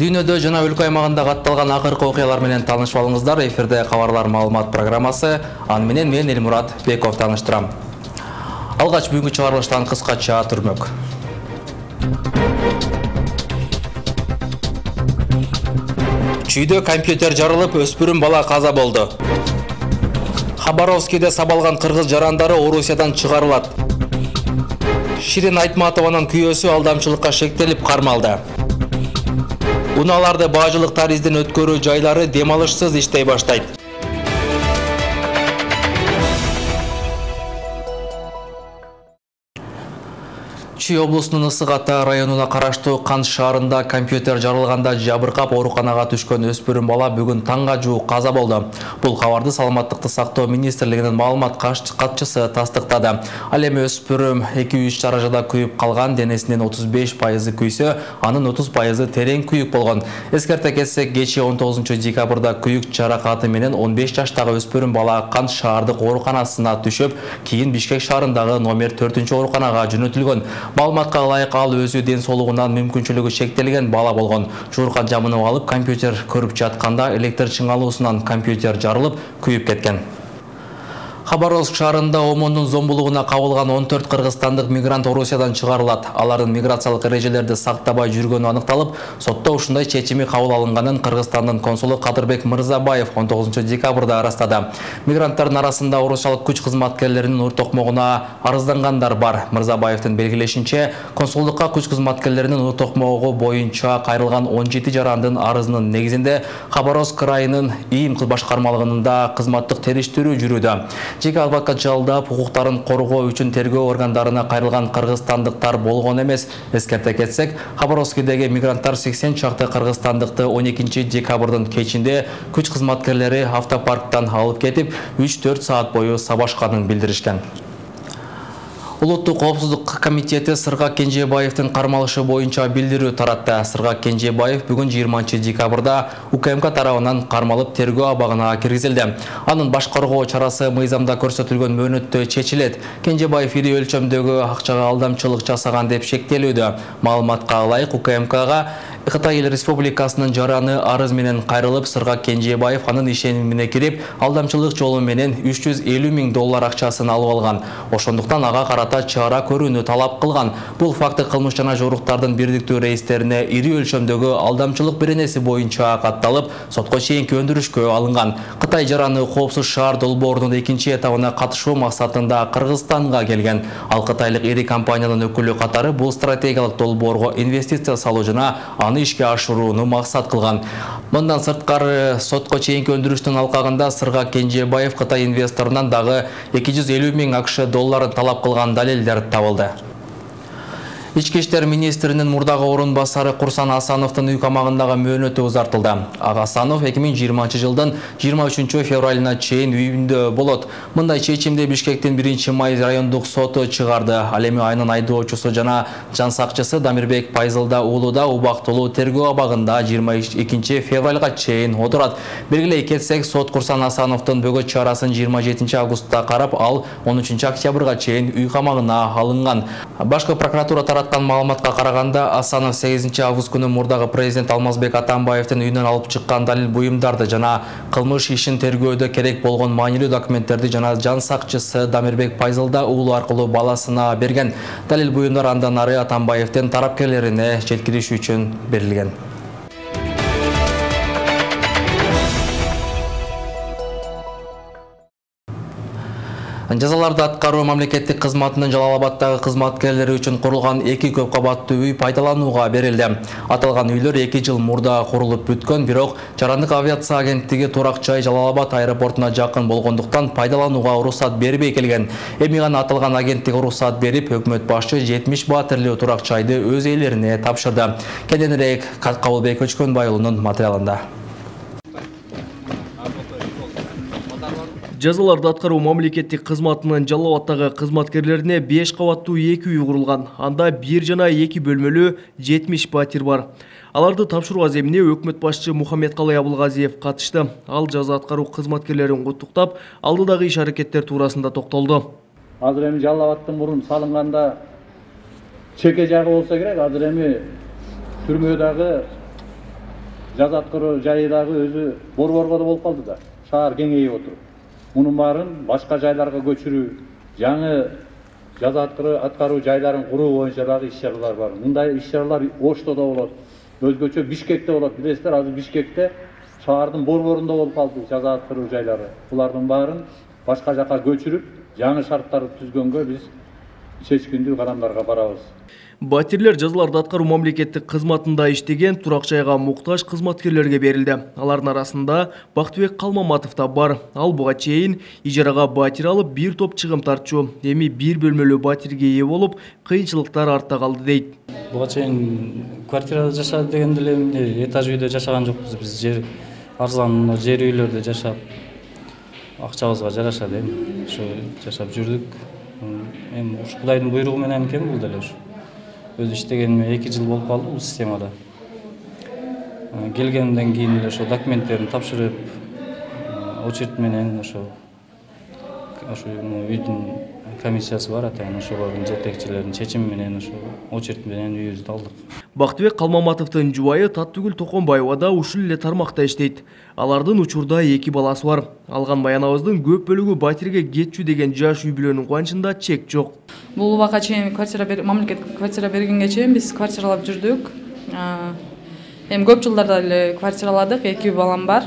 Дүйнөдө жана өлкө аймагында катталган акыркы окуялар менен таанышып алыңыздар. Эфирде кабарлар маалымат программасы. Аны менен мен Элмурат Беков тааныштырам. Алгач бүгүнкү чыгарылыштан кыскача түрмөк. Чүйдө компьютер жарылып, өспүрүм бала каза болду. Хабаровскийде сабалган кыргыз жарандары Орусиядан чыгарылат. Ширин Айтматованын күйөөсү алдамчылыкка шектелип кармалды. Унааларды баажылыктар изден өткөрүү жайлары дем алышсыз иштей баштайт. Чүй облусунун Ысык Ата районуна караштуу Кант шаарында компьютер жарылганда жабыркап ооруканага түшкөн өспүрүм бала бүгүн таңга жуук каза болду. Бул кабарды Саламаттыкты сактоо министрлигинин маалымат катчысы тастыктады. Ал эми өспүрүм 2-3 чаражада күйүп калган, денесинин 35% күйсө, анын 30% терең күйүк болгон. Эскерте кетсек, кечээ 19 декабрда күйүк жаракаты менен 15 жаштагы өспүрүм бала Кант шаардык ооруканасына түшүп, кийин Бишкек шаарындагы номер 4-ооруканага жөнөтүлгөн. Маалыматка ылайык ал өзү ден соолугунан мүмкүнчүлүгү шектелген бала болгон. Жууркан жамынып алып, компьютер көрүп жатканда электр чыңалуусунан компьютер жарылып, күйүп кеткен. Хабаровск шаарында ОМОНдун зомбулугуна кабылган 14 кыргызстандык мигрант Орусиядан чыгарылат. Алардын миграциялык эрежелерди сактабай жүргөнү аныкталып, сотто ушундай чечими кабыл алынганын Кыргызстандын консулу Кадырбек Мырзабаев 19 декабрда арастады. Мигранттардын арасында орусиялык күч кызматкерлеринин ортокмогуна арыздангандар бар. Мырзабаевдин белгилешинче, консулдукка күч кызматкерлеринин ортокмогу боюнча кайрылган 17 жарандын арызынын негизинде Хабаровск районунун ИИМ башкармалыгында кызматтык териштирүү жүрүүдө. Жеке адвокат жалдап, укуктарын коргоо үчүн тергөө органдарына кайрылган кыргызстандыктар болгон эмес. Эскерте кетсек, Хабаровскийдеги мигранттар 80 чакты кыргызстандыкты 12 декабрдын кечинде күч кызматкерлери автопарктан алып кетип, 3-4 саат бою сабашканын билдиришкен. Улуттук коопсуздук комитети Сыргак Кенжебаевдин кармалышы боюнча билдирүү таратты. Сыргак Кенжебаев бүгүн 20 декабрда УКМК тарабынан кармалып тергөө абагына киргизилди. Анын башкаруу чарасы мыйзамда көрсөтүлгөн мөөнөттө чечилет. Кенжебаев ири өлчөмдөгү акчага алдамчылык жасаган деп шектелүүдө. Маалыматка ылайык, УКМКга Кытай Эл Республикасынын жараны арыз менен кайрылып, Сыргак Кенжебаев анын ишенимине кирип, алдамчылык жолу менен $350 000 акчасын алып алган. Ошондуктан ага карата чара көрүүнү талап кылган. Бул факты кылмыш жана жоруктардын бирдиктүү рейстерине ири өлчөмдөгү алдамчылык беренеси боюнча катталып, сотко чейинки өндүрүшкө алынган. Кытай жараны коопсуз шаар долбоорунун 2 этабына катышуу максатында Кыргызстанга келген. Ал кытайлык ири компаниянын өкүлү катары бул стратегиялык долбоорго инвестиция салуу жана аны ишке ашырууну максат кылган. Мындан сырткары сотко чейинки өндүрүштүн алкагында Сыргак Кенжебаев Кытай инвесторунан дагы $250 000 талап кылган далилдер табылды. Ички иштер министринин мурдагы орун басары Курсан Асановдун үй камагындагы мөөнөтү узартылды. Асанов 2020 жылдын 23 февралына чейин үйүндө болот. Мындай чечимди Бишкектин 1-Май райондук соту чыгарды. Ал эми айнын айдоочусу жана жан сакчысы Дамирбек Пайзылда уулуда убактылуу тергөө абагында 22 февралга чейин отурат. Белгилей кетсек, сот Курсан Асановдун бөгөт чарасын 27 августта карап, ал 13 октябрга чейин үй камагына алынган. Башкы прокуратура тараткан маалыматка караганда, Асанов 8 август күнү мурдагы президент Алмазбек Атамбаевдин үйүнөн алып чыккан далил буюмдарды жана кылмыш ишин тергөөдө керек болгон маанилүү документтерди жана жан сакчысы Дамирбек Пайзылда уулу аркылуу баласына берген. Далил буюмдар андан ары Атамбаевдин тарапкерлерине жеткириш үчүн берилген. Жазаларды аткаруу мамлекеттик кызматынын Жалал Абаддагы кызматкерлери үчүн курулган 2 көп кабаттуу үй пайдаланууга берилди. Аталган үйлөр 2 жыл мурда курулуп бүткөн, бирок Жарандык авиация агенттиги турак жай Жалал Абад аэропортуна жакын болгондуктан пайдаланууга уруксат бербей келген. Эми гана аталган агенттик уруксат берип, өкмөт башчы 70 баатирлүү турак жайды өз ээлерине тапшырды. Кененирээк Кабылбек Өчкөнбай уулунун материалында. Жазаларды аткаруу мамлекеттик кызматынын Жалал Абаддагы кызматкерлерине 5 кабаттуу 2 үй курулган. Анда 1 жана 2 бөлмөлүү 70 батир бар. Аларды тапшыруу аземине өкмөт башчы Мухаммедкалый Абылгазиев катышты. Ал жаза аткаруу кызматкерлерин куттуктап, алдыдагы иш аракеттер туурасында токтолду. Азыр эми Жалал Абадтын мурун салынганда чеке жагы болсо керек, азыр эми түрмөдөгү жаз аткаруу жайы дагы өзү борборго да болуп калды да. Шаар кеңейип отуруп. Мунун баарын башка жайларга көчүрүү, жаңы жаз аткаруу жайларын куруу боюнча дагы иш-чаралар бар. Мындай иш-чаралар Ошто да болот, өзгөчө Бишкекте болот. Билесиздер, азыр Бишкекте шаардын борборунда болуп калды жаз аткаруу жайлары. Булардын баарын башка жака көчүрүп, жаңы шарттарды түзгөнгө биз чечкиндүү кадамдарга барабыз. Батирлер жазаларды аткаруу мамлекеттик кызматында иштеген турак жайга муктаж кызматкерлерге берилди. Алардын арасында Бактыбек Калмаматов да бар. Ал буга чейин ижарага батир алып, бир топ чыгым тартчу. Эми бир бөлмөлүү батирге ээ болуп, кыйынчылыктар артта калды дейт. Буга чейин квартирада жашады дегенде эле этаж үйдө жашаган жокпуз. Биз жер арзан жер үйлөрдө жашап, акчабызга жараша дейм. Ошо жашап жүрдүк. Эми ушу Кудайдын буйругу менен экен бул деле ушу. Өзү иштегениме 2 жыл болуп калды бул системада. Келгенден кийин эле ошо документтерин тапшырып, очередь менен ошо үйдүн комиссиясы бар атайын, ошолордун жетекчилеринин чечими менен ошо очередь менен үйүбүздү алдык. Бактыбек Калмаматовдун жубайы Таттыгүл Токонбаева да ушул эле тармакта иштейт. Алардын учурда 2 баласы бар. Алган баяныбыздын көп бөлүгү батирге кетчү деген жаш үй бүлөнүн кубанычында чек жок. Бул убакка чейин мамлекет квартира бергенге чейин биз квартиралап жүрдүк. Эми көп жылдарда эле квартираладык, 2 балам бар.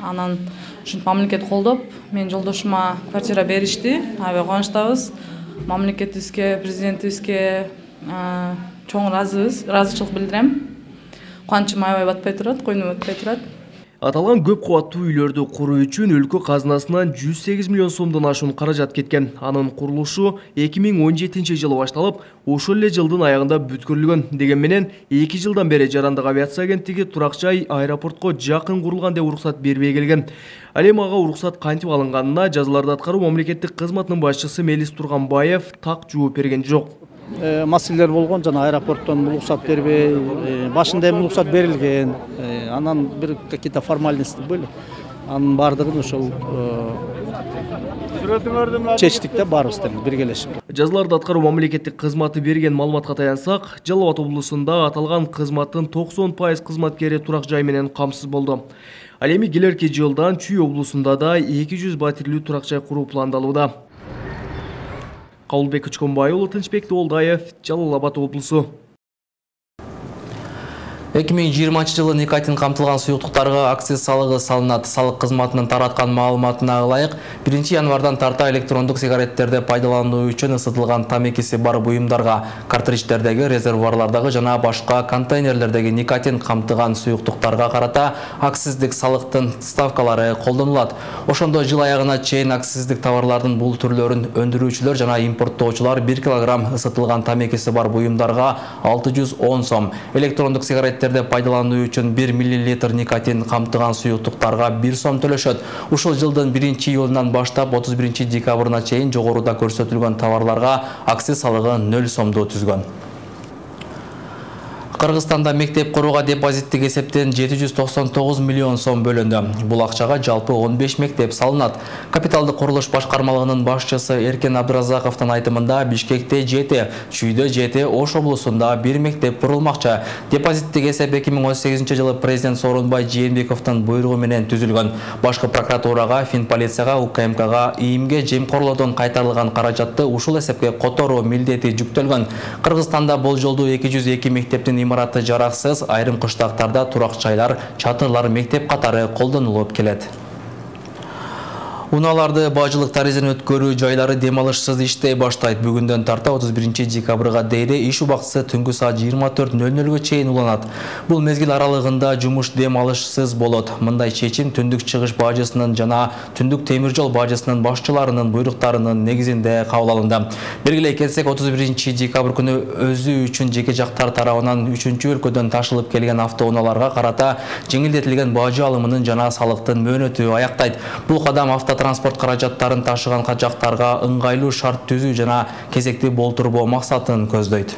Анан ушинтип мамлекет колдоп, менин жолдошума квартира беришти. Аябай кубанычтабыз. Мамлекетибизге, президентибизге чоң ыраазычылык билдирем. Кубанычым аябай батпай турат, койнум өтпөй турат. Аталган көп кубаттуу үйлөрдү куруу үчүн өлкө казынасынан 108 миллион сомдон ашуун каражат кеткен. Анын курулушу 2017 жылы башталып, ошол эле жылдын аягында бүткөрүлгөн. Деген менен 2 жылдан бери Жарандык авиация агенттиги турак жай аэропортко жакын курулган деп уруксат бербей келген. Ал эми ага уруксат кантип алынганына жазаларды аткаруу мамлекеттик кызматынын башчысы Мелис Турганбаев так жооп берген жок. Маселелер болгон, жана аэропорттон уруксат бербей, башында эми уруксат берилген, анан бир какие-то формальности были. Анын бардыгын ошол чечтик да баарыбыз биргелешип. Жазаларды аткаруу мамлекеттик кызматы берген маалыматка таянсак, Жалал Абад облусунда аталган кызматтын 90% кызматкери турак жай менен камсыз болду. Ал эми келерки жылдан Чүй облусунда да 200 батирлүү турак жай куруу пландалууда. Кабылбек Учконбай уулу, Тынчбек Тоолдаев, Жалал Абад облусу. 2020 жылы никотин камтылган суюктуктарга акциз салыгы салынат. Салык кызматынын тараткан маалыматына ылайык 1 январдан тарта электрондук сигареттерди пайдалануу үчүн ысытылган тамекиси бар буюмдарга, картридждердеги, резервуарлардагы жана башка контейнерлердеги никотин камтыган суюктуктарга карата акциздик салыктын ставкалары колдонулат. Ошондо жыл аягына чейин акциздик товарлардын бул түрлөрүн өндүрүүчүлөр жана импорттоочулар 1 килограмм ысытылган тамекиси бар буюмдарга 610 сом, электрондук сигарет пайдалануу үчүн 1 мл никотин камтыган суюктуктарга 1 сом төлөшөт. Ушул жылдын 1 июлунан баштап 31 декабрына чейин жогоруда көрсөтүлгөн товарларга акциз салыгы 0 сомду түзгөн. Кыргызстанда мектеп курууга депозиттик эсептен 799 миллион сом бөлүндү. Бул акчага жалпы 15 мектеп салынат. Капиталдык курулуш башкармалыгынын башчысы Эркен Абдыразаковдун айтымында Бишкекте 7, Чүйдө 7, Ош облусунда 1 мектеп курулмакчы. Депозиттик эсеп 2018 жылы президент Сооронбай Жээнбековдун буйругу менен түзүлгөн. Башкы прокуратурага, Финполицияга, УКМКга, ИИМге жемкорлоодон кайтарылган каражатты ушул эсепке которуу милдети жүктөлгөн. Кыргызстанда болжолдуу 202 мектептин имараты жараксыз, айрым кыштактарда турак жайлар, чатырлар, мектеп катары колдонулуп келет. Унааларды бажылык таризен өткөрүү жайлары демалышсыз иштей баштайт. Бүгүндөн тарта 31 декабрга дейре иш убактысы түнгү саат 24:00га чейин уланат. Бул мезгил аралыгында жумуш демалышсыз болот. Мындай чечим түндүк чыгыш бажысынын жана түндүк темир жол бажысынын башчыларынын буйруктарынын негизинде кабыл алынды. Белгилей кетсек, 31 декабрь күнү өзү үчүн жеке жактар тарабынан 3-өлкөдөн ташылып келген автоунааларга карата жеңилдетилген бажы алымынын жана салыктын мөөнөтү аяктайт. Бул кадам транспорт каражаттарын ташыган жактарга ыңгайлуу шарт түзүү жана кезекти болтурбоо максатын көздөйт.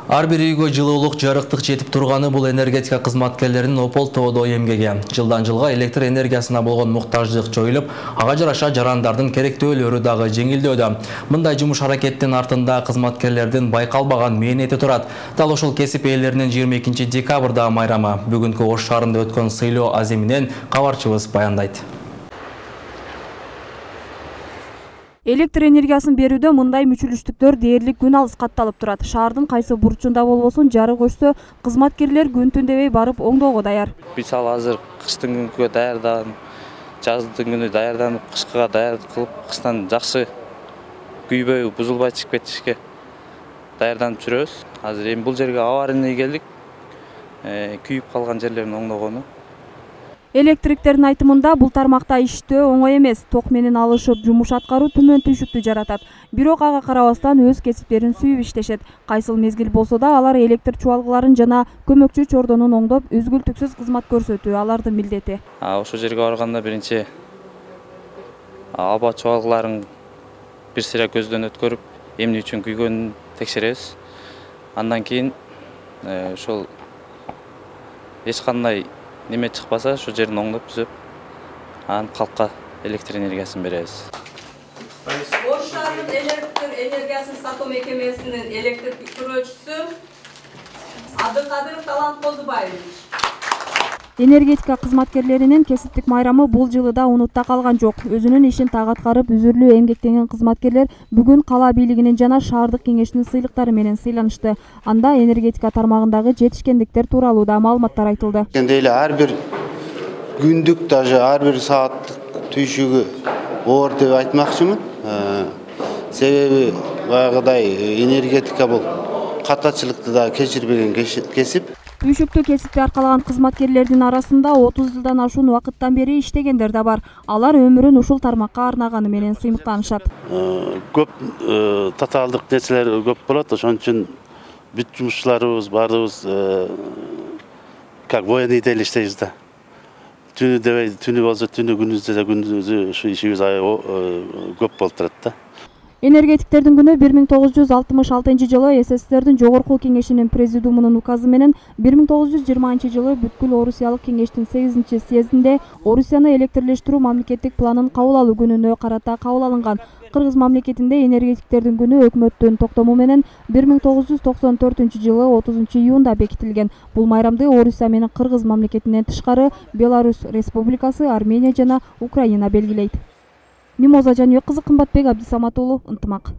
Ар бир үйгө жылуулук жарыктык жетип турганы бул энергетика кызматкерлеринин опол-тободо эмгеги. Жылдан жылга электр энергиясына болгон муктаждык жоюлуп, ага жараша жарандардын керектөөлөрү дагы жеңилдөөдө. Мындай жумуш аракеттин артында кызматкерлердин байкалбаган мээнети турат. Дал ушул кесип ээлеринин 22 декабрда майрамы. Бүгүнкү Ош шаарында өткөн сыйлоо аземинен кабарчыбыз баяндайт. Электр энергиясын берүүдө мындай мүчүлүштүктөр дээрлик күн алыс катталып турат. Шаардын кайсы бурчунда болбосун жарык өчсө, кызматкерлер күн түн дебей барып оңдоого даяр. Биз ал азыр кыштын күнгө даярданып, жаздын күнү даярданып, кышкыга даярдык кылып, кыштан жакшы күйбөй, бузулбай чыгып кетишке даярданып жүрөбүз. Азыр эми бул жерге аварийный келдик. Күйүп калган жерлерин оңдогону. Электриктердин айтымында бул тармакта иштөө оңой эмес. Ток менен алышып жумуш аткаруу түмөн түйшүктү жаратат. Бирок ага карабастан өз кесиптерин сүйүп иштешет. Кайсыл мезгил болсо да алар электр чубалгыларын жана көмөкчү чордонун оңдоп, үзгүлтүксүз кызмат көрсөтүү алардын милдети. Ошол жерге барганда биринчи аба чубалгыларын бир сыйра көздөн өткөрүп, эмне үчүн күйгөнүн текшеребиз. Андан кийин ошол эч кандай неме чыкпаса, ошол жерин оңдоп түзөп, анан калкка электр энергиясын беребиз. Ош шаарынын электр энергиясын сатуу мекемесинин электр күрөөчүсү Абдыкадыров Талант Козубаевич. Энергетика кызматкерлеринин кесиптик майрамы бул жылы да унутта калган жок. Өзүнүн ишин так аткарып, үзүрлүү эмгектенген кызматкерлер бүгүн кала бийлигинин жана шаардык кеңештин сыйлыктары менен сыйланышты. Анда энергетика тармагындагы жетишкендиктер тууралуу да маалыматтар айтылды. Эле ар бир күндүк, даже ар бир сааттык түйшүгү оор деп айтмакчымын. Себеби баягыдай энергетика бул катачылыкты да кечирбеген кесип. Түйшүктүү кесипти аркалаган кызматкерлердин арасында 30 жылдан ашуун убакыттан бери иштегендер да бар. Алар өмүрүн ушул тармакка арнаганы менен сыймыктанышат. Көп татаалдык нерселер көп болот. Ошон үчүн бүт жумушчуларыбыз баарыбыз как военныйда эле иштейбиз да. Түнү дебей, түнү болсо түнү, күндүз деле күндүзү ушу ишибиз көп болуп турат да. Энергетиктердин күнү 1966 жылы СССРдин Жогорку кеңешинин президиумунун указы менен 1920 жылы бүткүл Орусиялык кеңештин 8-чи съездинде Орусияны электрлештирүү мамлекеттик планын кабыл алуу күнүнө карата кабыл алынган. Кыргыз мамлекетинде энергетиктердин күнү өкмөттүн токтому менен 1994 жылы 30 июнда бекитилген. Бул майрамды Орусия менен Кыргыз мамлекетинен тышкары Беларусь Республикасы, Армения жана Украина белгилейт. Мимоза Жаныбек, Кымбатбек Абдисамат уулу, Ынтымак.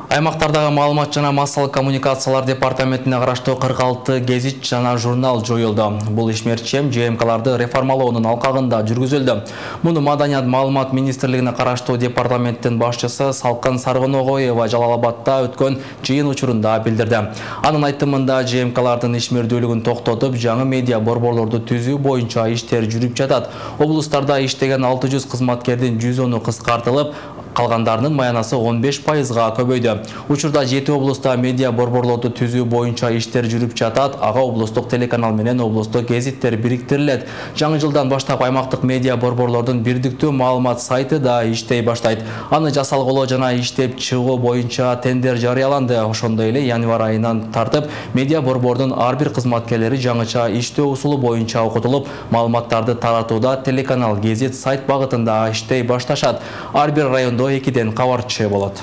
Аймактардагы маалымат жана массалык коммуникациялар департаментине караштуу 46 гезит жана журнал жоюлду. Бул ишмерчем ЖМКларды реформалоонун алкагында жүргүзүлдү. Муну Маданият маалымат министрлигине караштуу департаменттин башчысы Салкын Саргыногоева Жалалабадда өткөн жыйын учурунда билдирди. Анын айтымында ЖМКлардын ишмердүүлүгүн токтотуп, жаңы медиа борборлорду түзүү боюнча иштер жүрүп жатат. Облустарда иштеген 600 кызматкердин 110-у кыскартылып, калгандарынын маянасы 15%га көбөйдү. Учурда 7 облуста медиа борборлорду түзүү боюнча иштер жүрүп жатат. Ага облустук телеканал менен облустук гезиттер бириктирилет. Жаңы жылдан баштап аймактык медиа борборлордун бирдиктүү маалымат сайты да иштей баштайт. Аны жасалгылоо жана иштеп чыгуу боюнча тендер жарыяланды. Ошондой эле январь айынан тартып медиа борбордун ар бир кызматкерлери жаңыча иштөө усулу боюнча окутулуп, маалыматтарды таратууда телеканал, гезит, сайт багытында иштей башташат. Ар бир райондо 2ден кабарчы болот.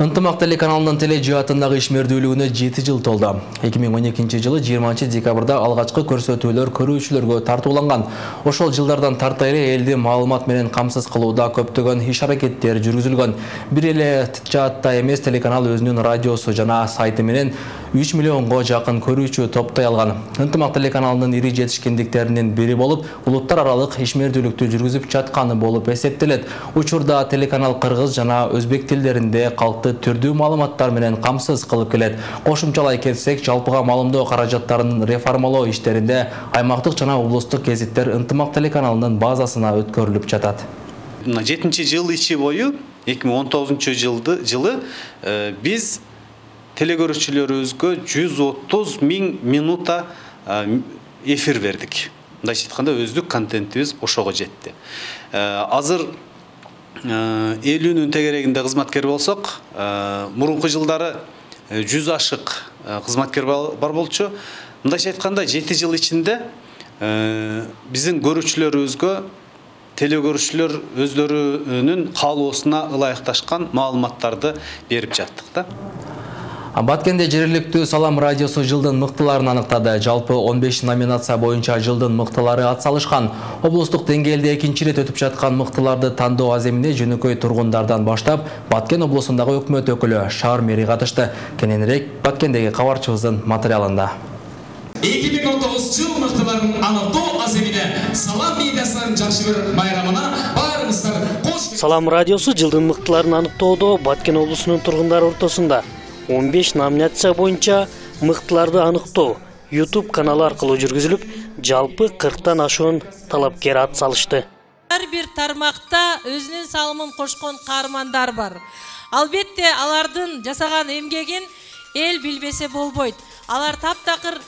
Ынтымак телеканалынын теле жаатындагы ишмердүүлүгүнө 7 жыл толду. 2012 жылы 20 декабрда алгачкы көрсөтүүлөр көрүүчүлөргө тартууланган. Ошол жылдардан тарта эле элди маалымат менен камсыз кылууда көптөгөн иш-аракеттер жүргүзүлгөн. Бир эле жаатта эмес, телеканал өзүнүн радиосу жана сайты менен 3 миллионго жакын көрүүчү топтой алган. Ынтымак телеканалынын ири жетишкендиктеринин бири болуп, улуттар аралык ишмердүүлүктү жүргүзүп жатканы болуп эсептелет. Учурда телеканал кыргыз жана өзбек тилдеринде калкты түрдүү маалыматтар менен камсыз кылып келет. Кошумчалай кетсек, жалпыга маалымдоо каражаттарынын реформалоо иштеринде аймактык жана облустук гезиттер Ынтымак телеканалынын базасына өткөрүлүп жатат. 7-жыл ичи бою 2019 жылы биз телегөрүүчүлөрүбүзгө 130 000 минута эфир бердик. Мындайча айтканда өздүк контентибиз ошого жетти. Азыр 50'nün тегерегинде кызматкер болсок, мурунку жылдары 100 ашык кызматкер бар болчу. Мындайча айтканда 7 жыл ичинде биздин көрүүчүлөрүбүзгө телекөрүүчүлөр өздөрүнүн каалоосуна ылайыкташкан маалыматтарды берип жаттык да. Баткенде жергиликтүү Салам радиосу жылдын мыктыларын аныктады. Жалпы 15 номинация боюнча жылдын мыктылары атсалышкан. Облустук деңгээлде экинчи рет өтүп жаткан мыктыларды тандоо аземине жөнөкөй тургундардан баштап Баткен облусундагы өкмөт өкүлү Шаар мэри катышты. Кененирээк Баткендеги кабарчыбыздын материалында. 2019 жыл мыктыларын аныктоо аземине Салам медиасынын жакшы бир байрамына баарыңыздар кош. Салам радиосу жылдын мыктыларын аныктоодо Баткен облусунун тургундары ортосунда 15 номинация боюнча мыктыларды аныктоо YouTube каналы аркылуу жүргүзүлүп, жалпы 40тан ашуун талапкер атсалышты. Ар бир тармакта өзүнүн салымын кошкон каармандар бар. Албетте алардын жасаган эмгегин эл билбесе болбойт. Алар таптакыр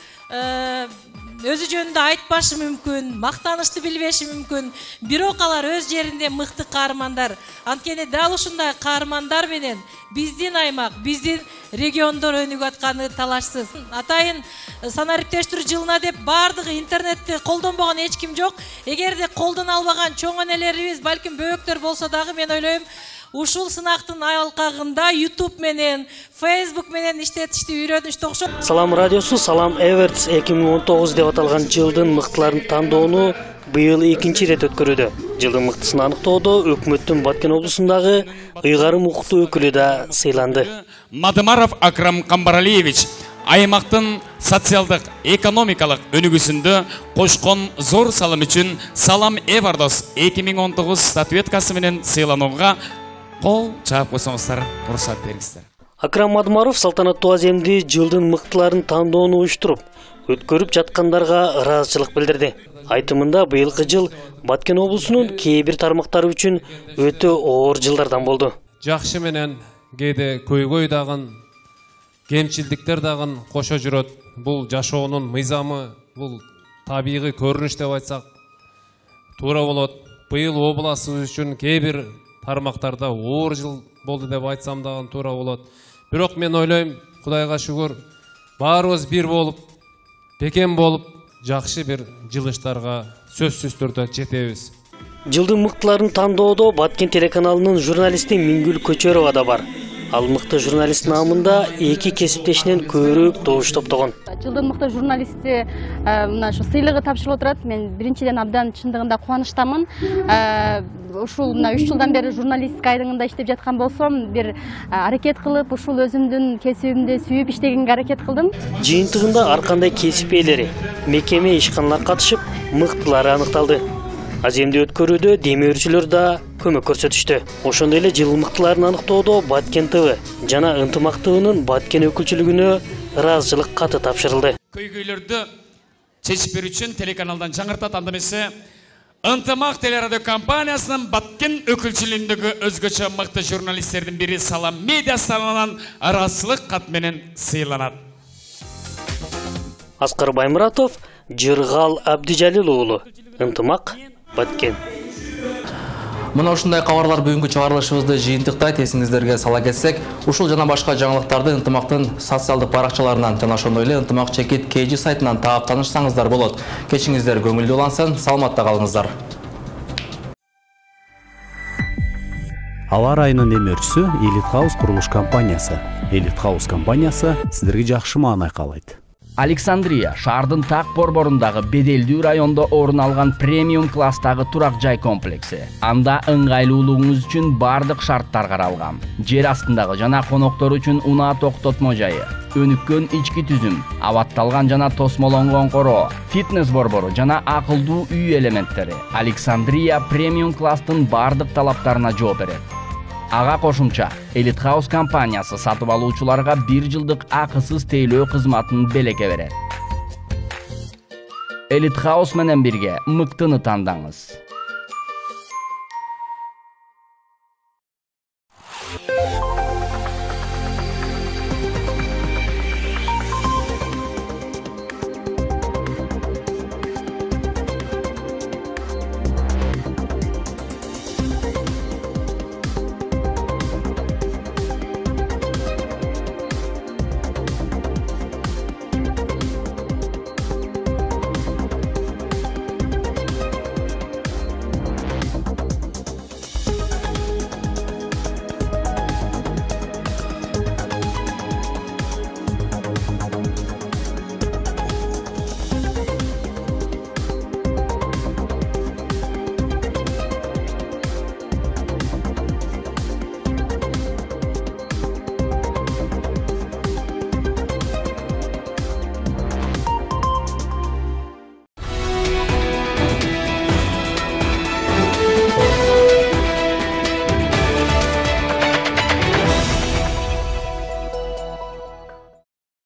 өзү жөнүндө айтпашы мүмкүн, мактанычты билбеши мүмкүн. Бирок алар өз жеринде мыкты каармандар. Анткени дал ушундай каармандар менен биздин аймак, биздин региондор өнүгүп атканы талашсыз. Атайын санариптештирүү жылына деп бардыгы интернетти колдонбогон эч ким жок. Эгерде колдоно албаган чоң энелерибиз, балким бөөктөр болсо дагы мен ойлойм, ушул сынактын алкагында YouTube менен, Facebook менен иштетишти үйрөнүштү окшоп. Салам радиосу Салам Эвертс 2019 деп аталган жылдын мыктыларын тандоону быйыл экинчи рет өткөрүүдө. Жылдын мыктысын аныктоодо өкмөттүн Баткен облусундагы ыйгарым укуктуу өкүлү да сыйланды. Мадымаров Акрам Камбаралиевич аймактын социалдык, экономикалык өнүгүүсүндө кошкон зор салым үчүн Салам Эвардос 2019 статуэткасы менен сыйланууга кол чаап койсоңуздар, уруксат бериңиздер. Акрам Мадымаров салтанаттуу аземди жылдын мыктыларын тандоону уюштуруп, өткөрүп жаткандарга ыраазычылык билдирди. Айтымында быйылкы жыл Баткен облусунун кээ бир тармактары үчүн өтө оор жылдардан болду. Жакшы менен кээде көйгөй дагын, кемчилдиктер дагын кошо жүрөт. Бул жашоонун мыйзамы, бул табигый көрүнүш деп айтсак туура болот. Быйыл обласыбыз үчүн кээ бир тармактарда оор жыл болду деп айтсам дагы туура болот. Бирок мен ойлойм, Кудайга шүгүр, баарыбыз бир болуп, бекем болуп, жакшы бир жылыштарга сөзсүз түрдө жетебиз. Жылдын мыктыларын тандоодо Баткен телеканалынын журналисти Мингүл Көчөрова да бар. Ал мыкты журналист наамында эки кесиптешинен көбүрөөк добуш топтогон. Жылдын мыкты журналисти мына ушу сыйлыгы тапшырылып турат. Мен биринчиден абдан чындыгында кубанычтамын. Ушул мына 3 жылдан бери журналистика айдыңында иштеп жаткан болсом, бир аракет кылып, ушул өзүмдүн кесибимди сүйүп иштегенге аракет кылдым. Жыйынтыгында ар кандай кесип ээлери, мекеме ишканалар катышып, мыктылары аныкталды. Аземди өткөрүүдө демөөрчүлөр да көмөк көрсөтүштү. Ошондой эле жыл мыктыларын аныктоодо Баткен ТВ жана Ынтымак ТВнын Баткен өкүлчүлүгүнө ыраазычылык каты тапшырылды. Көйгөйлөрдү чечип берүү үчүн телеканалдан жаңыртат, анда эмесе Ынтымак телерадио компаниясынын Баткен өкүлчүлүгүндөгү өзгөчө мыкты журналисттердин бири Салам медиасынан ыраазычылык кат менен сыйланат. Аскар Баймуратов, Жыргал Абдижалил уулу, Ынтымак, Баткен. Мына ушундай кабарлар бүгүнкү чыгарылышыбызды жыйынтыктайт. Эсиңиздерге сала кетсек, ушул жана башка жаңылыктарды Ынтымактын социалдык баракчаларынан жана ошондой эле Ынтымак чекит KG сайтынан таап таанышсаңыздар болот. Кечиңиздер көңүлдүү улансын, саламатта калыңыздар. Аба райынын демөөрчүсү Элит Хаус курулуш компаниясы. Элит Хаус компаниясы сиздерге жакшы маанай каалайт. Александрия шаардын так борборундагы беделдүү райондо орун алган премиум класстагы турак жай комплекси. Анда ыңгайлуулугуңуз үчүн бардык шарттар каралган. Жер астындагы жана коноктор үчүн унаа токтотмо жайы, өнүккөн ички түзүм, абатталган жана тосмолонгон короо, фитнес борбору жана акылдуу үй элементтери. Александрия премиум класстын бардык талаптарына жооп берет. Ага кошумча, Элит Хаус компаниясы сатып алуучуларга 1 жылдык акысыз тейлөө кызматын белекке берет. Элит Хаус менен бирге мыктыны тандаңыз.